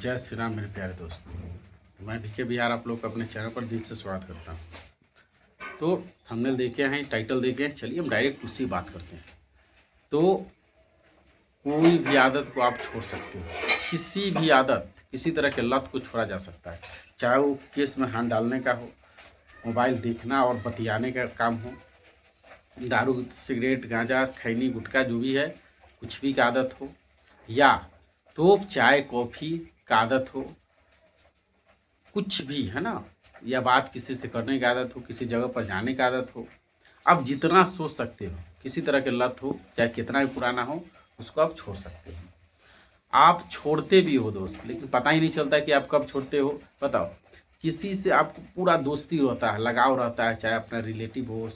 जय श्री राम मेरे प्यारे दोस्तों। मैं बीके बिहार आप लोग अपने चैनल पर दिल से स्वागत करता हूं। तो थंबनेल देखे हैं, टाइटल देखे हैं, चलिए हम डायरेक्ट उसी बात करते हैं। तो कोई भी आदत को आप छोड़ सकते हो, किसी भी आदत, किसी तरह के लत को छोड़ा जा सकता है। चाहे वो केस में हाथ डालने का हो, मोबाइल देखना और बतियाने का काम हो, दारू सिगरेट गांजा खैनी गुटखा जो भी है, कुछ भी की आदत हो, या तो चाय कॉफ़ी का आदत हो, कुछ भी है ना, या बात किसी से करने की आदत हो, किसी जगह पर जाने की आदत हो, आप जितना सोच सकते हो, किसी तरह के लत हो, चाहे कितना भी पुराना हो, उसको आप छोड़ सकते हो। आप छोड़ते भी हो दोस्त, लेकिन पता ही नहीं चलता कि आप कब छोड़ते हो। बताओ, किसी से आपको पूरा दोस्ती रहता है, लगाव रहता है, चाहे अपना रिलेटिव हो,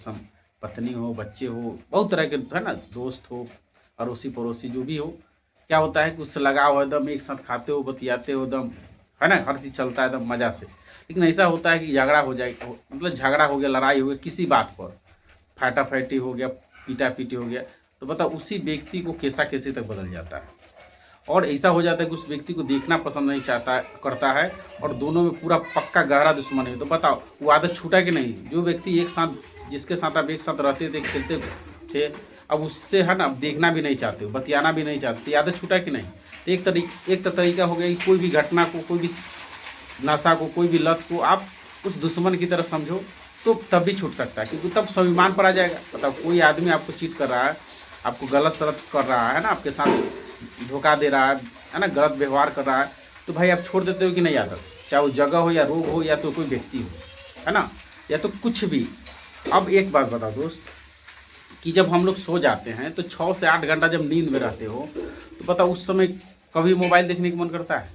पत्नी हो, बच्चे हो, बहुत तरह के है ना, दोस्त हो, अड़ोसी पड़ोसी जो भी हो, क्या होता है कि उससे लगाव है, एकदम एक साथ खाते हो, बतियाते हो, एकदम है ना, हर चीज़ चलता है एकदम मज़ा से। लेकिन ऐसा होता है कि झगड़ा हो जाए, मतलब झगड़ा हो गया, लड़ाई हो गया किसी बात पर, फाटाफाटी हो गया, पीटा पीटी हो गया, तो बताओ उसी व्यक्ति को कैसा कैसे तक बदल जाता है। और ऐसा हो जाता है कि उस व्यक्ति को देखना पसंद नहीं चाहता करता है, और दोनों में पूरा पक्का गहरा दुश्मन है। तो बताओ वो आदत छूटा कि नहीं। जो व्यक्ति एक साथ, जिसके साथ आप एक साथ रहते थे, खेलते थे, अब उससे है ना, अब देखना भी नहीं चाहते हो, बतियाना भी नहीं चाहते, आदत छूटा कि नहीं। तो एक तरीका हो गया कि कोई भी घटना को, कोई भी नशा को, कोई भी लत को आप उस दुश्मन की तरह समझो, तो तब भी छूट सकता है, क्योंकि तब स्वाभिमान पर आ जाएगा। बताओ कोई आदमी आपको चीट कर रहा है, आपको गलत सलत कर रहा है ना, आपके साथ धोखा दे रहा है ना, गलत व्यवहार कर रहा है, तो भाई आप छोड़ देते हो कि नहीं आदत। चाहे वो जगह हो या रोग हो या तो कोई व्यक्ति हो, है ना, या तो कुछ भी। अब एक बात बताओ दोस्त, कि जब हम लोग सो जाते हैं तो 6 से 8 घंटा जब नींद में रहते हो, तो पता उस समय कभी मोबाइल देखने का मन करता है,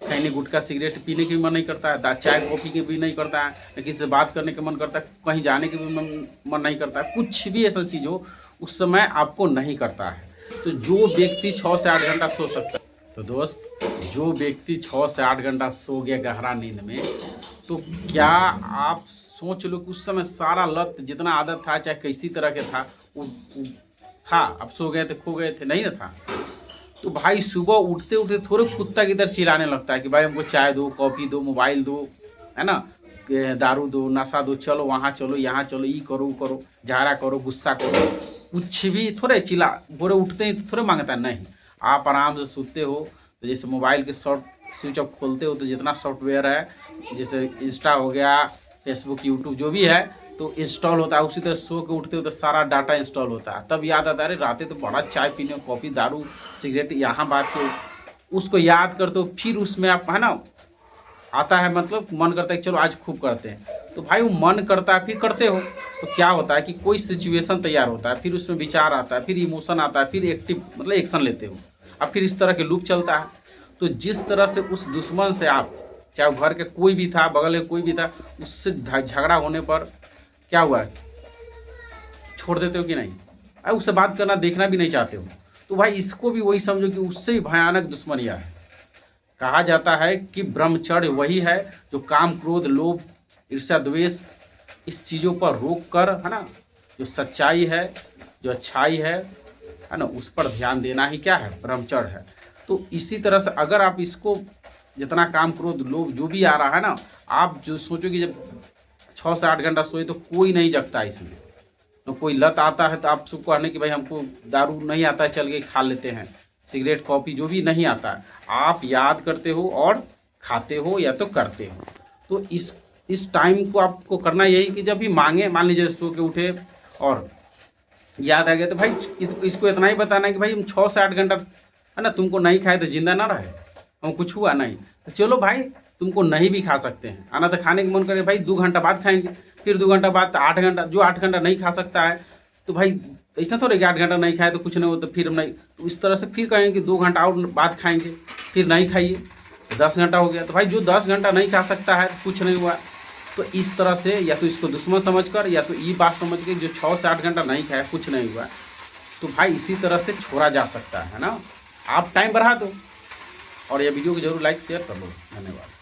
खैनी गुटखा सिगरेट पीने की भी मन नहीं करता है, चाय कॉफ़ी की भी नहीं करता है, न किसी से बात करने का मन करता है, कहीं जाने की भी मन नहीं करता है, कुछ भी ऐसा चीज़ हो उस समय आपको नहीं करता है। तो जो व्यक्ति 6 से 8 घंटा सो सकता है, तो दोस्त जो व्यक्ति 6 से 8 घंटा सो गया गहरा नींद में, तो क्या आप सोच लो कि उस समय सारा लत जितना आदत था, चाहे किसी तरह के था, वो था। अब सो गए थे, खो गए थे, नहीं ना था। तो भाई सुबह उठते उठते थोड़े कुत्ता की तरह चिल्लाने लगता है कि भाई हमको चाय दो, कॉफ़ी दो, मोबाइल दो, है ना, दारू दो, नशा दो, चलो वहाँ चलो, यहाँ चलो, ये करो, करो, झाड़ा करो, गुस्सा करो, कुछ भी थोड़े चिल्ला, भोरे उठते ही थोड़े मांगता है। नहीं, आप आराम से सोते हो तो जैसे मोबाइल के स्विच ऑफ खोलते हो तो जितना सॉफ्टवेयर है, जैसे इंस्टा हो गया, फेसबुक, यूट्यूब जो भी है, तो इंस्टॉल होता है। उसी तरह सो के उठते हो तो सारा डाटा इंस्टॉल होता है। तब याद आता है, अरे रातें तो बड़ा चाय पीने, कॉफ़ी, दारू, सिगरेट, यहाँ बात के उसको याद करते हो, फिर उसमें आप है ना, आता है, मतलब मन करता है कि चलो आज खूब करते हैं। तो भाई वो मन करता है, फिर करते हो, तो क्या होता है कि कोई सिचुएशन तैयार होता है, फिर उसमें विचार आता है, फिर इमोशन आता है, फिर एक्टिव मतलब एक्शन लेते हो, अब फिर इस तरह के लूप चलता है। तो जिस तरह से उस दुश्मन से आप, चाहे घर के कोई भी था, बगल में कोई भी था, उससे झगड़ा होने पर क्या हुआ, छोड़ देते हो कि नहीं। अरे उससे बात करना, देखना भी नहीं चाहते हो, तो भाई इसको भी वही समझो कि उससे भी भयानक दुश्मनियाँ है। कहा जाता है कि ब्रह्मचर्य वही है जो काम क्रोध लोभ ईर्ष्या द्वेष इस चीज़ों पर रोक कर, है ना, जो सच्चाई है, जो अच्छाई है ना, उस पर ध्यान देना ही क्या है, ब्रह्मचर्य है। तो इसी तरह से अगर आप इसको, जितना काम क्रोध लोभ जो भी आ रहा है ना, आप जो सोचो कि जब 6 से 8 घंटा सोए तो कोई नहीं जगता इसमें। तो कोई लत आता है तो आप सबको कहने कि भाई हमको दारू नहीं आता है, चल के खा लेते हैं, सिगरेट कॉफ़ी जो भी नहीं आता है, आप याद करते हो और खाते हो या तो करते हो। तो इस टाइम को आपको करना यही कि जब भी मांगे, मान लीजिए सो के उठे और याद आ गया, तो भाई इसको इतना ही बताना है कि भाई हम 6 से 8 घंटा है ना, तुमको नहीं खाए तो जिंदा ना रहे, हम कुछ हुआ नहीं, तो चलो भाई तुमको नहीं भी खा सकते हैं, आना तो खाने का मन करे भाई 2 घंटा बाद खाएंगे, फिर 2 घंटा बाद 8 घंटा, जो 8 घंटा नहीं खा सकता है, तो भाई ऐसा थोड़े कि 8 घंटा नहीं खाए तो कुछ नहीं हो, तो फिर हम नहीं, तो इस तरह से फिर कहेंगे कि 2 घंटा और बाद खाएंगे, फिर नहीं खाइए, 10 घंटा हो गया, तो भाई जो 10 घंटा नहीं खा सकता है कुछ नहीं हुआ। तो इस तरह से या तो इसको दुश्मन समझकर, या तो ये बात समझ के जो 6 से 8 घंटा नहीं खाया कुछ नहीं हुआ, तो भाई इसी तरह से छोड़ा जा सकता है ना। आप टाइम बढ़ा दो, और यह वीडियो को जरूर लाइक शेयर कर दो। धन्यवाद।